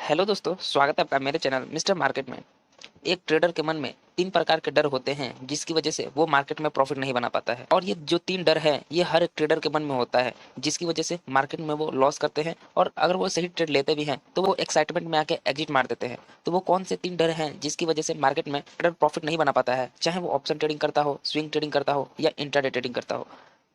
Hello दोस्तों, स्वागत है आपका मेरे चैनल मिस्टर मार्केट में। एक ट्रेडर के मन में 3 प्रकार के डर होते हैं जिसकी वजह से वो मार्केट में प्रॉफिट नहीं बना पाता है। और ये जो 3 डर है ये हर एक ट्रेडर के मन में होता है जिसकी वजह से मार्केट में वो लॉस करते हैं और अगर वो सही ट्रेड लेते भी हैं तो वो एक्साइटमेंट में आके एग्जिट मार देते हैं। तो वो कौन से 3 डर हैं जिसकी वजह से मार्केट में ट्रेडर प्रॉफिट नहीं बना पाता है, चाहे वो ऑप्शन ट्रेडिंग करता हो, स्विंग ट्रेडिंग करता हो या इंट्राडे ट्रेडिंग करता हो।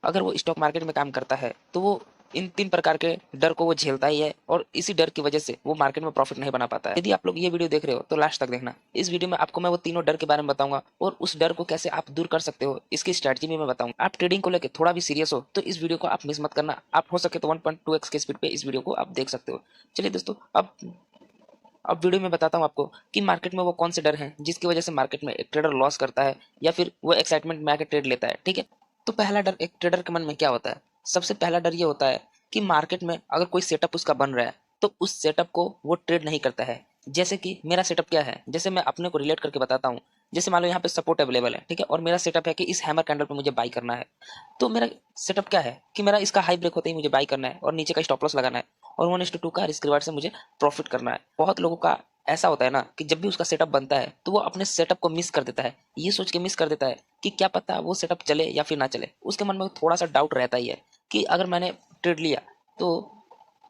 अगर वो स्टॉक मार्केट में काम करता है तो वो इन 3 प्रकार के डर को वो झेलता ही है और इसी डर की वजह से वो मार्केट में प्रॉफिट नहीं बना पाता है। यदि आप लोग ये वीडियो देख रहे हो तो लास्ट तक देखना। इस वीडियो में आपको मैं वो तीनों डर के बारे में बताऊंगा और उस डर को कैसे आप दूर कर सकते हो इसकी स्ट्रैटेजी में मैं बताऊंगा। आप ट्रेडिंग को लेकर थोड़ा भी सीरियस हो तो इस वीडियो को आप मिस मत करना। आप हो सके तो 1.2x की स्पीड पे इस वीडियो को आप देख सकते हो। चलिए दोस्तों, अब वीडियो में बताता हूँ आपको कि मार्केट में वो कौन से डर हैं जिसकी वजह से मार्केट में एक ट्रेडर लॉस करता है या फिर वो एक्साइटमेंट में आकर ट्रेड लेता है। ठीक है, तो पहला डर एक ट्रेडर के मन में क्या होता है। सबसे पहला डर ये होता है कि मार्केट में अगर कोई सेटअप उसका बन रहा है तो उस सेटअप को वो ट्रेड नहीं करता है। जैसे कि मेरा सेटअप क्या है, जैसे मैं अपने को रिलेट करके बताता हूँ। जैसे मान लो यहाँ पे सपोर्ट अवेलेबल है, ठीक है, और मेरा सेटअप है कि इस हैमर कैंडल पे मुझे बाई करना है। तो मेरा सेटअप क्या है कि मेरा इसका हाई ब्रेक होते ही मुझे बाई करना है और नीचे का स्टॉप लॉस लगाना है और 1:2 का रिस्क रिवार्ड से मुझे प्रॉफिट करना है। बहुत लोगों का ऐसा होता है ना कि जब भी उसका सेटअप बनता है तो वो अपने सेटअप को मिस कर देता है। ये सोच के मिस कर देता है कि क्या पता वो सेटअप चले या फिर ना चले। उसके मन में थोड़ा सा डाउट रहता ही है कि अगर मैंने ट्रेड लिया तो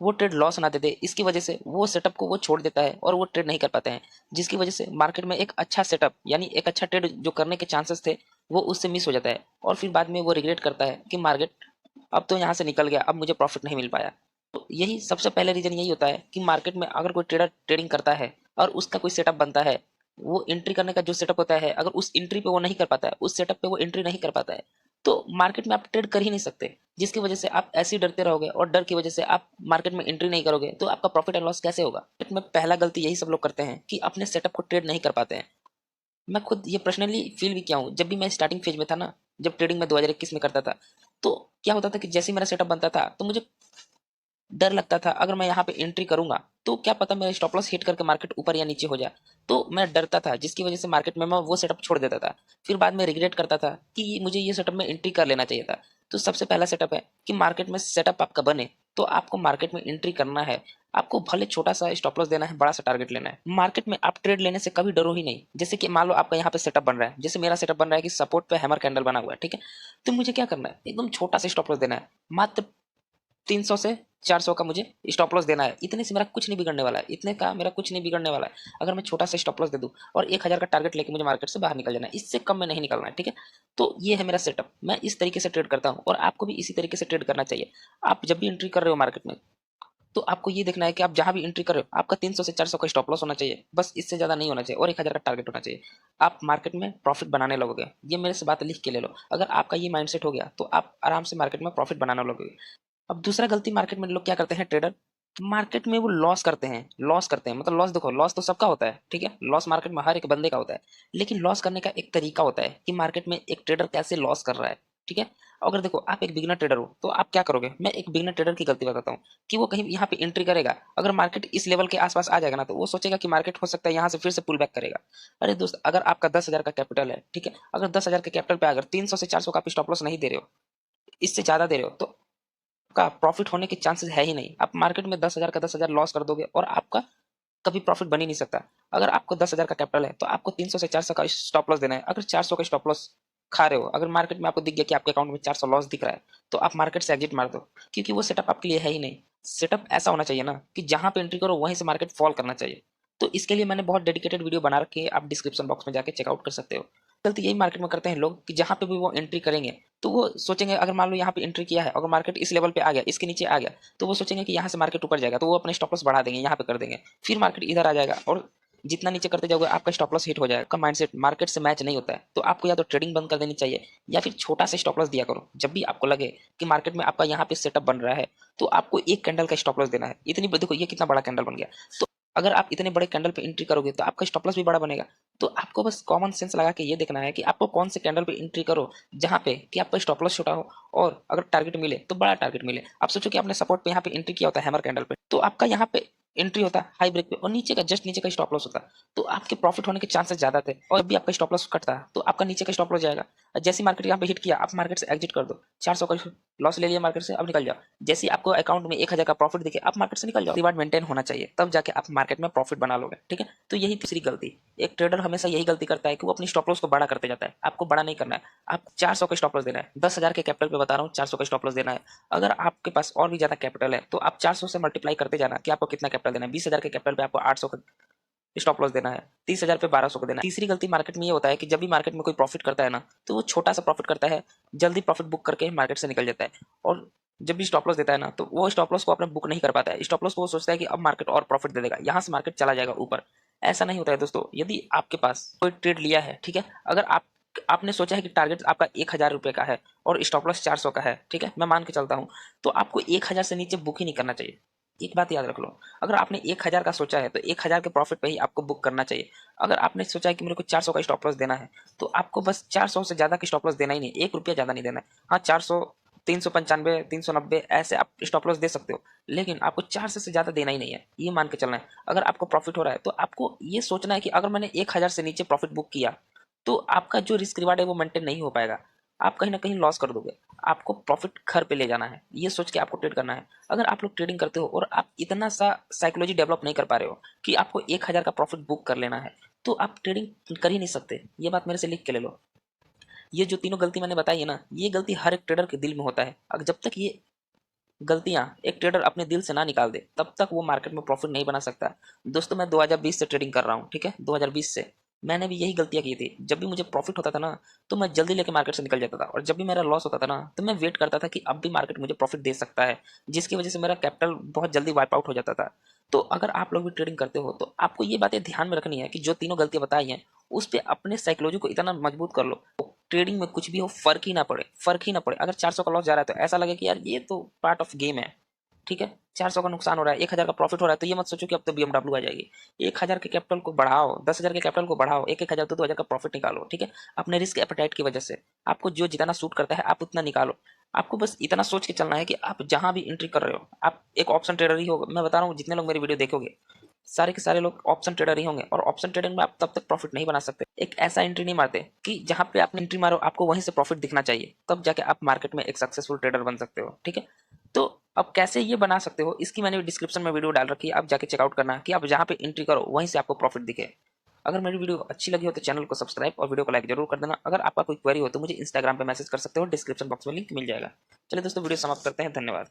वो ट्रेड लॉस ना दे दे। इसकी वजह से वो सेटअप को वो छोड़ देता है और वो ट्रेड नहीं कर पाते हैं, जिसकी वजह से मार्केट में एक अच्छा सेटअप यानी एक अच्छा ट्रेड जो करने के चांसेस थे वो उससे मिस हो जाता है और फिर बाद में वो रिग्रेट करता है कि मार्केट अब तो यहाँ से निकल गया, अब मुझे प्रॉफिट नहीं मिल पाया। तो यही सबसे पहले रीजन यही होता है कि मार्केट में अगर कोई ट्रेडर ट्रेडिंग करता है और उसका कोई सेटअप बनता है, वो एंट्री करने का जो सेटअप होता है अगर उस एंट्री पे वो नहीं कर पाता है, उस सेटअप पे वो एंट्री नहीं कर पाता है, तो मार्केट में आप ट्रेड कर ही नहीं सकते। जिसकी वजह से आप ऐसे ही डरते रहोगे और डर की वजह से आप मार्केट में एंट्री नहीं करोगे तो आपका प्रॉफिट एंड लॉस कैसे होगा। मार्केट में पहला गलती यही सब लोग करते हैं कि अपने सेटअप को ट्रेड नहीं कर पाते हैं। मैं खुद ये पर्सनली फील भी किया हूँ। जब भी मैं स्टार्टिंग फेज में था ना, जब ट्रेडिंग में 2021 में करता था, तो क्या होता था कि जैसे ही मेरा सेटअप बनता था तो मुझे डर लगता था अगर मैं यहाँ पे एंट्री करूंगा तो क्या पता मेरा स्टॉप लॉस हिट करके मार्केट ऊपर या नीचे हो जाए। तो मैं डरता था जिसकी वजह से मार्केट में मैं वो सेटअप छोड़ देता था। फिर बाद में रिग्रेट करता था कि मुझे ये सेटअप में एंट्री कर लेना चाहिए था। तो सबसे पहला सेटअप है कि मार्केट में सेटअप आपका बने तो आपको मार्केट में एंट्री करना है। आपको भले छोटा सा स्टॉप लॉस देना है, बड़ा सा टारगेट लेना है। मार्केट में आप ट्रेड लेने से कभी डरो ही नहीं। जैसे कि मान लो आपका यहाँ पे सेटअप बन रहा है, जैसे मेरा सेटअप बन रहा है कि सपोर्ट पे हैमर कैंडल बना हुआ है, ठीक है। तो मुझे क्या करना है, एकदम छोटा सा स्टॉप लॉस देना है। मात्र 300 से 400 का मुझे स्टॉप लॉस देना है। इतने से मेरा कुछ नहीं बिगड़ने वाला है, इतने का मेरा कुछ नहीं बिगड़ने वाला है। अगर मैं छोटा सा स्टॉप लॉस दे दूं और 1000 का टारगेट लेके मुझे मार्केट से बाहर निकल जाना है, इससे कम में नहीं निकलना है, ठीक है। तो ये है मेरा सेटअप। मैं इस तरीके से ट्रेड करता हूँ और आपको भी इसी तरीके से ट्रेड करना चाहिए। आप जब भी एंट्री कर रहे हो मार्केट में तो आपको ये देखना है कि आप जहां भी एंट्री कर रहे हो आपका 300 से 400 का स्टॉप लॉस होना चाहिए, बस इससे ज्यादा नहीं होना चाहिए, और 1000 का टारगेट होना चाहिए। आप मार्केट में प्रॉफिट बनाने लगोगे। ये मेरे से बात लिख के ले लो। अगर आपका ये माइंडसेट हो गया तो आप आराम से मार्केट में प्रॉफिट बनाने लगोगे। अब दूसरा गलती मार्केट में लोग क्या करते हैं, ट्रेडर मार्केट में वो लॉस करते हैं। लॉस करते हैं मतलब लॉस, देखो लॉस तो सबका होता है, ठीक है। लॉस मार्केट में हर एक बंदे का होता है, लेकिन लॉस करने का एक तरीका होता है कि मार्केट में एक ट्रेडर कैसे लॉस कर रहा है, ठीक है। अगर देखो आप एक बिगिनर ट्रेडर हो तो आप क्या करोगे। मैं एक बिगिनर ट्रेडर की गलती बताता हूँ कि वो कहीं यहाँ पे एंट्री करेगा, अगर मार्केट इस लेवल के आसपास आ जाएगा ना तो वो सोचेगा कि मार्केट हो सकता है यहाँ से फिर से पुल बैक करेगा। अरे दोस्त, अगर आपका 10,000 का कैपिटल है, ठीक है, अगर 10,000 के कैपिटल पे अगर 300 से 400 का आप स्टॉप लॉस नहीं दे रहे हो, इससे ज्यादा दे रहे हो, तो का प्रॉफिट होने के चांसेस है ही नहीं। आप मार्केट में 10,000 का 10,000 लॉस कर दोगे और आपका कभी प्रॉफिट बन ही नहीं सकता। अगर आपको 10,000 का कैपिटल है तो आपको 300 से 400 का स्टॉप लॉस देना है। अगर 400 का स्टॉप लॉस खा रहे हो, अगर मार्केट में आपको दिख गया कि आपके अकाउंट में 400 लॉस दिख रहा है, तो आप मार्केट से एग्जिट मार दो, क्योंकि वो सेटअप आपके लिए है ही नहीं। सेटअप ऐसा होना चाहिए ना कि जहां पे एंट्री करो वहीं से मार्केट फॉल करना चाहिए। तो इसके लिए मैंने बहुत डेडिकेटेड वीडियो बना रखे हैं, आप डिस्क्रिप्शन बॉक्स में जाके चेकआउट कर सकते हो। गलती यही मार्केट में करते हैं लोग कि जहां पे भी वो एंट्री करेंगे तो वो सोचेंगे, अगर मान लो यहाँ पे एंट्री किया है अगर मार्केट इस लेवल पे आ गया, इसके नीचे आ गया, तो वो सोचेंगे कि यहाँ से मार्केट ऊपर जाएगा, तो वो अपने स्टॉप लॉस बढ़ा देंगे, यहाँ पे कर देंगे, फिर मार्केट इधर आ जाएगा और जितना नीचे करते जाओगे आपका स्टॉप लॉस हिट हो जाएगा। आपका माइंडसेट मार्केट से मैच नहीं होता है। तो आपको या तो ट्रेडिंग बंद कर देनी चाहिए या फिर छोटा सा स्टॉप लॉस दिया करो। जब भी आपको लगे कि मार्केट में आपका यहाँ पे सेटअप बन रहा है तो आपको एक कैंडल का स्टॉप लॉस देना है। इतनी देखो ये कितना बड़ा कैंडल बन गया। तो अगर आप इतने बड़े कैंडल पे एंट्री करोगे तो आपका स्टॉप लॉस भी बड़ा बनेगा। तो आपको बस कॉमन सेंस लगा के ये देखना है कि आपको कौन से कैंडल पे एंट्री करो जहां पे कि आपका स्टॉप लॉस छोटा हो और अगर टारगेट मिले तो बड़ा टारगेट मिले। आप सोचो कि आपने सपोर्ट पे यहाँ पे एंट्री किया होता है हैमर कैंडल पे, तो आपका यहाँ पे एंट्री होता है हाई ब्रेक पे और नीचे का जस्ट नीचे का स्टॉप लॉस होता है, तो आपके प्रॉफिट होने के चांसेस ज्यादा थे। और जब भी आपका स्टॉप लॉस कटता है तो आपका नीचे का स्टॉप लॉस जाएगा। जैसे मार्केट यहाँ पे हिट किया आप मार्केट से एग्जिट कर दो। 400 का लॉस ले लिया मार्केट से, अब निकल जाओ। जैसे ही आपको अकाउंट में 1000 का प्रॉफिट दिखे, आप मार्केट से निकल जाओ। रिवार्ड मेंटेन होना चाहिए, तब जाके आप मार्केट में प्रॉफिट बना लोगे, ठीक है। तो यही तीसरी गलती, एक ट्रेडर हमेशा यही गलती करता है कि वो अपनी स्टॉप लॉस को बड़ा करते जाता है। आपको बड़ा नहीं करना है, आप 400 का स्टॉप लॉस देना है। 10,000 के कैपिटल पे बता रहा हूँ, 400 का स्टॉप लॉस देना है। अगर आपके पास और भी ज्यादा कैपिटल है तो आप 400 से मल्टीप्लाई करते जाना कि आपको कितना कैपिटल देना है। 20,000 के कैपिटल पे आपको 800 का स्टॉप लॉस देना है, 30,000 पे 1200 को देना है। तीसरी गलती मार्केट में ये होता है कि जब भी मार्केट में कोई प्रॉफिट करता है ना, तो वो छोटा सा प्रॉफिट करता है, जल्दी प्रॉफिट बुक करके मार्केट से निकल जाता है। और जब भी स्टॉप लॉस देता है ना, तो वो स्टॉप लॉस को अपना बुक नहीं कर पाता है। स्टॉप लॉस को वो सोचता है कि अब मार्केट और प्रॉफिट दे देगा, यहाँ से मार्केट चला जाएगा ऊपर। ऐसा नहीं होता है दोस्तों। यदि आपके पास कोई ट्रेड लिया है, ठीक है, अगर आपने सोचा है कि टारगेट आपका 1,000 रुपये का है और स्टॉप लॉस 400 का है, ठीक है, मैं मान के चलता हूँ, तो आपको 1,000 से नीचे बुक ही नहीं करना चाहिए। एक बात याद रख लो, अगर आपने 1,000 का सोचा है तो 1,000 के प्रॉफिट पे ही आपको बुक करना चाहिए। अगर आपने सोचा है कि मेरे को 400 का स्टॉप लॉस देना है, तो आपको बस 400 से ज्यादा का स्टॉप लॉस देना ही नहीं, 1 रुपया ज्यादा नहीं देना है। हाँ, 400, 395, 390 ऐसे आप स्टॉप लॉस दे सकते हो, लेकिन आपको 400 से ज्यादा देना ही नहीं है, ये मान के चलना है। अगर आपको प्रॉफिट हो रहा है तो आपको ये सोचना है कि अगर मैंने 1,000 से नीचे प्रॉफिट बुक किया तो आपका जो रिस्क रिवार्ड है वो मेंटेन नहीं हो पाएगा, आप कहीं ना कहीं लॉस कर दोगे। आपको प्रॉफिट घर पे ले जाना है, ये सोच के आपको ट्रेड करना है। अगर आप लोग ट्रेडिंग करते हो और आप इतना सा साइकोलॉजी डेवलप नहीं कर पा रहे हो कि आपको 1,000 का प्रॉफिट बुक कर लेना है, तो आप ट्रेडिंग कर ही नहीं सकते। ये बात मेरे से लिख के ले लो। ये जो तीनों गलती मैंने बताई है ना, ये गलती हर एक ट्रेडर के दिल में होता है। अगर जब तक ये गलतियां एक ट्रेडर अपने दिल से ना निकाल दे, तब तक वो मार्केट में प्रॉफिट नहीं बना सकता। दोस्तों, मैं 2020 से ट्रेडिंग कर रहा हूँ, ठीक है, 2020 से मैंने भी यही गलतियां की थी। जब भी मुझे प्रॉफिट होता था ना, तो मैं जल्दी लेके मार्केट से निकल जाता था, और जब भी मेरा लॉस होता था ना, तो मैं वेट करता था कि अब भी मार्केट मुझे प्रॉफिट दे सकता है, जिसकी वजह से मेरा कैपिटल बहुत जल्दी वाइप आउट हो जाता था। तो अगर आप लोग भी ट्रेडिंग करते हो तो आपको ये बातें ध्यान में रखनी है कि जो तीनों गलतियां बताई हैं, उस पर अपने साइकोलॉजी को इतना मजबूत कर लो, ट्रेडिंग में कुछ भी हो फर्क ही ना पड़े, फर्क ही ना पड़े। अगर 400 का लॉस जा रहा है तो ऐसा लगे कि यार ये तो पार्ट ऑफ गेम है, ठीक है। 400 का नुकसान हो रहा है, 1,000 का प्रॉफिट हो रहा है, तो ये मत सोचो कि अब तो BMW आ जाएगी। 1,000 के कैपिटल को बढ़ाओ, 10,000 के कैपिटल को बढ़ाओ, 1,000 तो 2,000 का प्रॉफिट निकालो, ठीक है। अपने रिस्क एपेटाइट की वजह से आपको जो जितना सूट करता है आप उतना निकालो। आपको बस इतना सोच के चलना है कि आप जहां भी एंट्री कर रहे हो, आप एक ऑप्शन ट्रेडर ही होगा। मैं बता रहा हूँ, जितने लोग मेरी वीडियो देखोगे सारे के सारे लोग ऑप्शन ट्रेडर ही होंगे, और ऑप्शन ट्रेडिंग में आप तब तक प्रॉफिट नहीं बना सकते। एक ऐसा एंट्री नहीं मारते कि जहां पे आपने एंट्री मारो आपको वहीं से प्रॉफिट दिखना चाहिए, तब जाके आप मार्केट में एक सक्सेसफुल ट्रेडर बन सकते हो, ठीक है। तो अब कैसे ये बना सकते हो, इसकी मैंने डिस्क्रिप्शन में वीडियो डाल रखी है, आप जाके चेकआउट करना कि आप जहाँ पे एंट्री करो वहीं से आपको प्रॉफिट दिखे। अगर मेरी वीडियो अच्छी लगी हो तो चैनल को सब्सक्राइब और वीडियो को लाइक जरूर कर देना। अगर आपका कोई क्वेरी हो तो मुझे इंस्टाग्राम पे मैसेज कर सकते हो, डिस्क्रिप्शन बॉक्स में लिंक मिल जाएगा। चलिए दोस्तों, वीडियो समाप्त करते हैं, धन्यवाद।